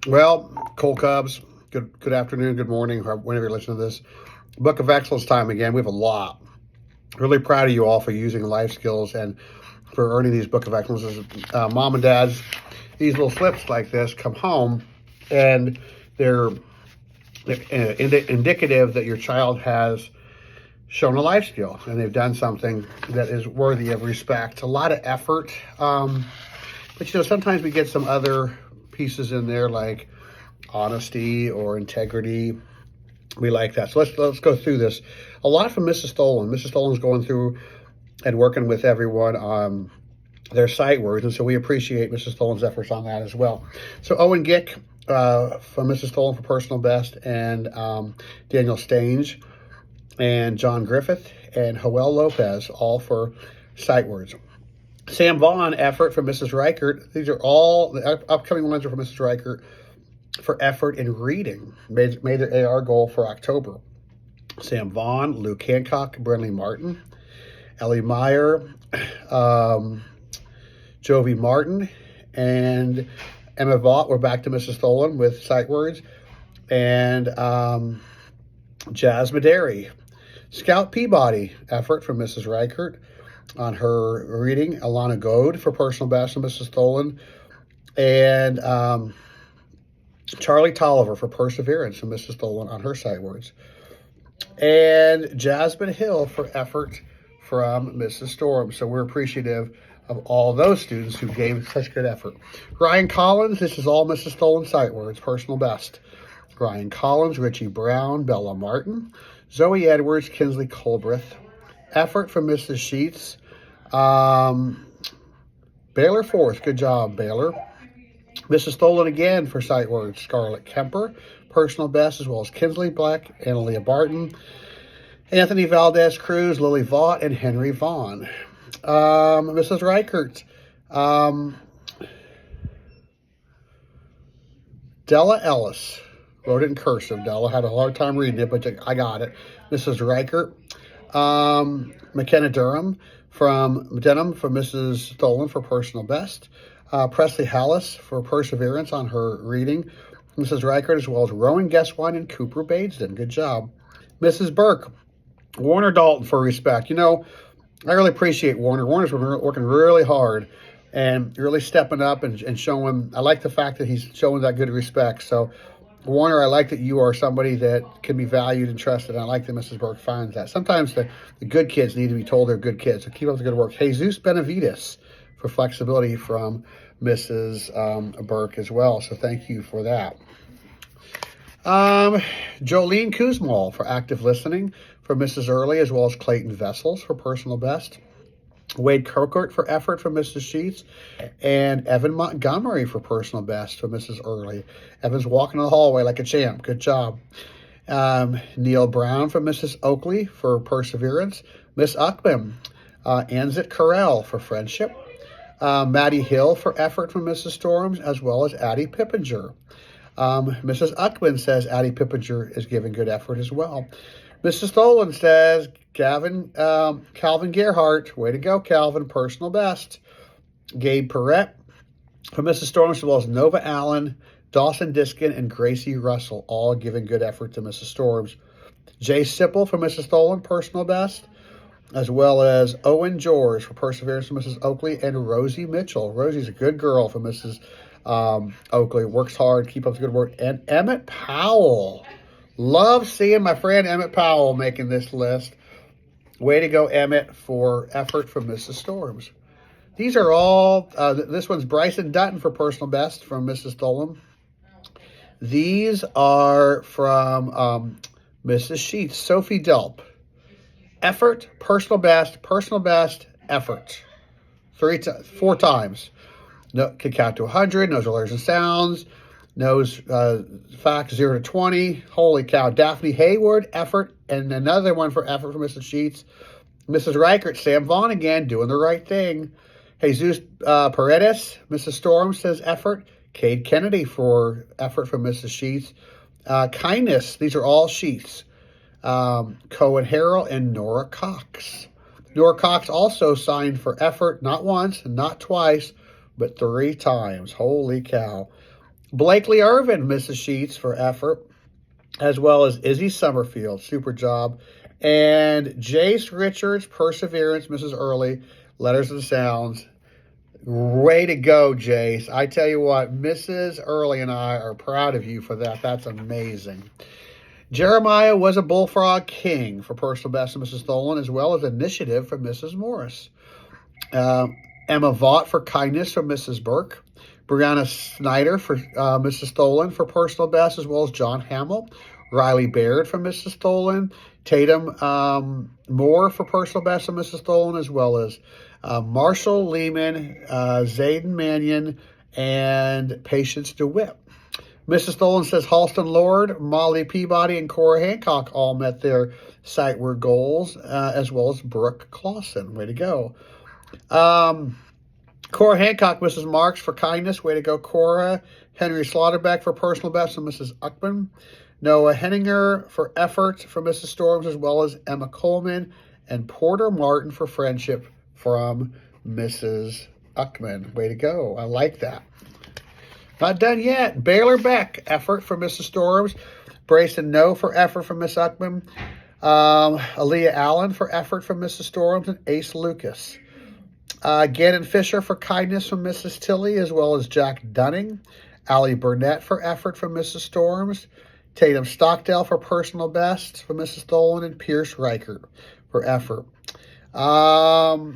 Well, Coal Cubs, good afternoon, good morning, whenever you listen to this. Book of Excellence time again. We have a lot. Really proud of you all for using life skills and for earning these Book of Excellences. Mom and dads, these little slips like this come home and they're indicative that your child has shown a life skill and they've done something that is worthy of respect. A lot of effort. But sometimes we get some other pieces in there like honesty or integrity. We like that. So let's go through this. A lot from Mrs. Stolen. Mrs. Stolen's going through and working with everyone on their sight words, and so we appreciate Mrs. Stolen's efforts on that as well. So Owen Gick from Mrs. Stolen for personal best, and Daniel Stange, and John Griffith, and Joel Lopez, all for sight words. Sam Vaughn, effort from Mrs. Reichert. These are all, the upcoming ones are from Mrs. Reichert for effort in reading. Made their AR goal for October. Sam Vaughn, Luke Hancock, Brenly Martin, Ellie Meyer, Jovi Martin, and Emma Vaught. We're back to Mrs. Stolen with sight words. And Jazz Maderi. Scout Peabody, effort from Mrs. Reichert on her reading. Alana Goad for personal best from Mrs. Stolen. And Charlie Tolliver for perseverance from Mrs. Stolen on her sight words. And Jasmine Hill for effort from Mrs. Storm. So we're appreciative of all those students who gave such good effort. Ryan Collins, this is all Mrs. Stolen sight words, personal best. Ryan Collins, Richie Brown, Bella Martin, Zoe Edwards, Kinsley Colbreth. Effort from Mrs. Sheets. Baylor Forth, good job, Baylor. Mrs. Stolen again for sight words, Scarlett Kemper, personal best, as well as Kinsley Black, Analia Barton, Anthony Valdez Cruz, Lily Vaught, and Henry Vaughn. Mrs. Reichert, Della Ellis, wrote it in cursive. Della had a hard time reading it, but I got it. Mrs. Reichert, McKenna Durham from Denham for Mrs. Stolen for personal best. Presley Hallis for perseverance on her reading. Mrs. Reichert, as well as Rowan Guesswine and Cooper Badesden. Good job. Mrs. Burke, Warner Dalton for respect. I really appreciate Warner. Warner's been working really hard and really stepping up and showing. I like the fact that he's showing that good respect. So, Warner, I like that you are somebody that can be valued and trusted. And I like that Mrs. Burke finds that. Sometimes the good kids need to be told they're good kids. So keep up the good work. Jesus Benavides for flexibility from Mrs. Burke as well. So thank you for that. Jolene Kuzmal for active listening for Mrs. Early, as well as Clayton Vessels for personal best. Wade Kirkert for effort from Mrs. Sheets, and Evan Montgomery for personal best for Mrs. Early. Evan's walking in the hallway like a champ. Good job. Neil Brown from Mrs. Oakley for perseverance. Miss Uckman. Anzit Carell for friendship. Maddie Hill for effort from Mrs. Storms, as well as Addie Pippinger. Mrs. Uckman says Addie Pippinger is giving good effort as well. Mrs. Stolen says Calvin Gerhardt, way to go, Calvin, personal best. Gabe Perrette from Mrs. Storms, as well as Nova Allen, Dawson Diskin, and Gracie Russell, all giving good effort to Mrs. Storms. Jay Sipple from Mrs. Stolen, personal best, as well as Owen George for perseverance from Mrs. Oakley, and Rosie Mitchell. Rosie's a good girl for Mrs. Oakley, works hard, keep up the good work. And Emmett Powell. Love seeing my friend Emmett Powell making this list. Way to go, Emmett, for effort from Mrs. Storms. These are all, this one's Bryson Dutton for personal best from Mrs. Stolen. These are from Mrs. Sheets. Sophie Delp. Effort, personal best, effort. 4 times. No, can count to 100, knows letters and sounds, knows facts 0 to 20. Holy cow. Daphne Hayward, effort, and another one for effort from Mrs. Sheets. Mrs. Reichert, Sam Vaughn again, doing the right thing. Jesus Paredes, Mrs. Storm says effort. Cade Kennedy for effort from Mrs. Sheets. Kindness, these are all Sheets. Cohen Harrell and Nora Cox. Nora Cox also signed for effort, not once, not twice, but 3 times. Holy cow. Blakely Irvin, Mrs. Sheets, for effort, as well as Izzy Summerfield, super job. And Jace Richards, Perseverance, Mrs. Early, Letters and Sounds. Way to go, Jace. I tell you what, Mrs. Early and I are proud of you for that. That's amazing. Jeremiah was a Bullfrog King for personal best of Mrs. Tholen, as well as Initiative for Mrs. Morris. Emma Vaught for Kindness from Mrs. Burke. Brianna Snyder for Mrs. Tholen for personal best, as well as John Hamill. Riley Baird from Mrs. Tholen. Tatum Moore for personal best of Mrs. Tholen, as well as Marshall Lehman, Zayden Mannion, and Patience DeWitt. Mrs. Tholen says Halston Lord, Molly Peabody, and Cora Hancock all met their site word goals, as well as Brooke Clausen. Way to go. Cora Hancock, Mrs. Marks for Kindness. Way to go, Cora. Henry Slaughterbeck for personal best from Mrs. Uckman. Noah Henninger for effort for Mrs. Storms, as well as Emma Coleman. And Porter Martin for friendship from Mrs. Uckman. Way to go. I like that. Not done yet. Baylor Beck, effort for Mrs. Storms. Brayson No for effort from Miss Uckman. Aaliyah Allen for effort from Mrs. Storms. And Ace Lucas. Gannon Fisher for kindness from Mrs. Tilley, as well as Jack Dunning. Allie Burnett for effort from Mrs. Storms. Tatum Stockdale for personal best from Mrs. Tholen. And Pierce Reichert for effort. Hannah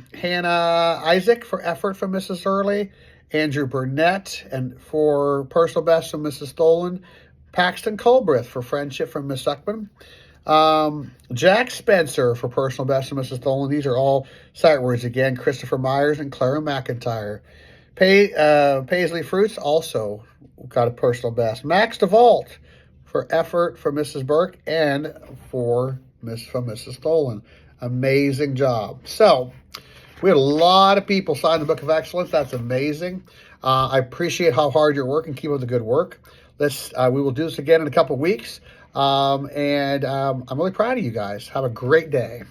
Isaac for effort from Mrs. Early. Andrew Burnett and for personal best from Mrs. Tholen. Paxton Colbreth for friendship from Miss Uckman. Jack Spencer for personal best from Mrs. Tholen. These are all sight words again. Christopher Myers and Clara McIntyre. Paisley Fruits also got a personal best. Max DeVault for effort for Mrs. Burke and from Mrs. Tholen. Amazing job. So we had a lot of people sign the Book of Excellence. That's amazing. I appreciate how hard you're working. Keep up the good work. We will do this again in a couple weeks. I'm really proud of you guys. Have a great day.